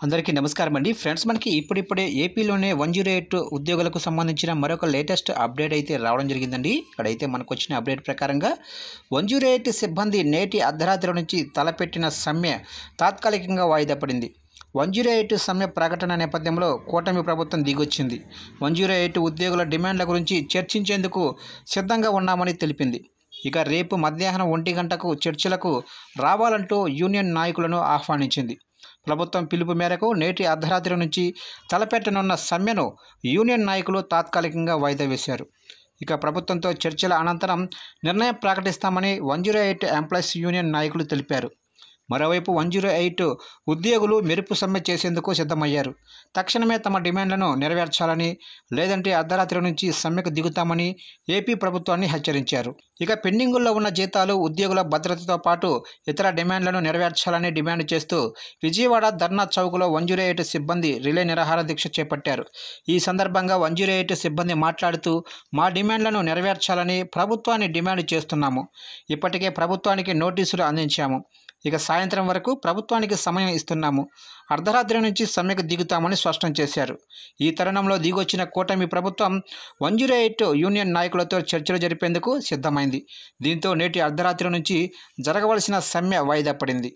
అందరికీ నమస్కారం అండి ఫ్రెండ్స్. మనకి ఇప్పుడిప్పుడే ఏపీలోనే 108 ఉద్యోగులకు సంబంధించిన మరొక లేటెస్ట్ అప్డేట్ అయితే రావడం జరిగిందండి. ఇక్కడైతే మనకు వచ్చిన అప్డేట్ ప్రకారంగా 108 సిబ్బంది నేటి అర్ధరాత్రి నుంచి తలపెట్టిన సమ్మె తాత్కాలికంగా వాయిదా పడింది. 108 సమ్మె ప్రకటన నేపథ్యంలో కూటమి ప్రభుత్వం దిగొచ్చింది. 108 ఉద్యోగుల డిమాండ్ల గురించి చర్చించేందుకు సిద్ధంగా ఉన్నామని తెలిపింది. ఇక రేపు మధ్యాహ్నం 1 గంటకు చర్చలకు రావాలంటూ యూనియన్ నాయకులను ఆహ్వానించింది. ప్రభుత్వం పిలుపు మేరకు నేటి అర్ధరాత్రి నుంచి తలపెట్టనున్న సమ్మెను యూనియన్ నాయకులు తాత్కాలికంగా వాయిదా వేశారు. ఇక ప్రభుత్వంతో చర్చల అనంతరం నిర్ణయం ప్రకటిస్తామని 108 ఎంప్లాయీస్ యూనియన్ నాయకులు తెలిపారు. మరోవైపు 108 ఉద్యోగులు మెరుపు సమ్మె చేసేందుకు సిద్ధమయ్యారు. తక్షణమే తమ డిమాండ్లను నెరవేర్చాలని, లేదంటే అర్ధరాత్రి నుంచి సమ్మెకు దిగుతామని ఏపీ ప్రభుత్వాన్ని హెచ్చరించారు. ఇక పెండింగుల్లో ఉన్న జీతాలు, ఉద్యోగుల భద్రతతో పాటు ఇతర డిమాండ్లను నెరవేర్చాలని డిమాండ్ చేస్తూ విజయవాడ ధర్నా చౌక్లో 108 సిబ్బంది రిలే నిరాహార దీక్ష చేపట్టారు. ఈ సందర్భంగా 108 సిబ్బంది మాట్లాడుతూ, మా డిమాండ్లను నెరవేర్చాలని ప్రభుత్వాన్ని డిమాండ్ చేస్తున్నాము. ఇప్పటికే ప్రభుత్వానికి నోటీసులు అందించాము. ఇక సాయంత్రం వరకు ప్రభుత్వానికి సమయం ఇస్తున్నాము. అర్ధరాత్రి నుంచి సమ్మెకు దిగుతామని స్పష్టం చేశారు. ఈ తరుణంలో దిగొచ్చిన కూటమి ప్రభుత్వం 108 యూనియన్ నాయకులతో చర్చలు జరిపేందుకు సిద్ధమైంది. దీంతో నేటి అర్ధరాత్రి నుంచి జరగవలసిన సమ్మె వాయిదా పడింది.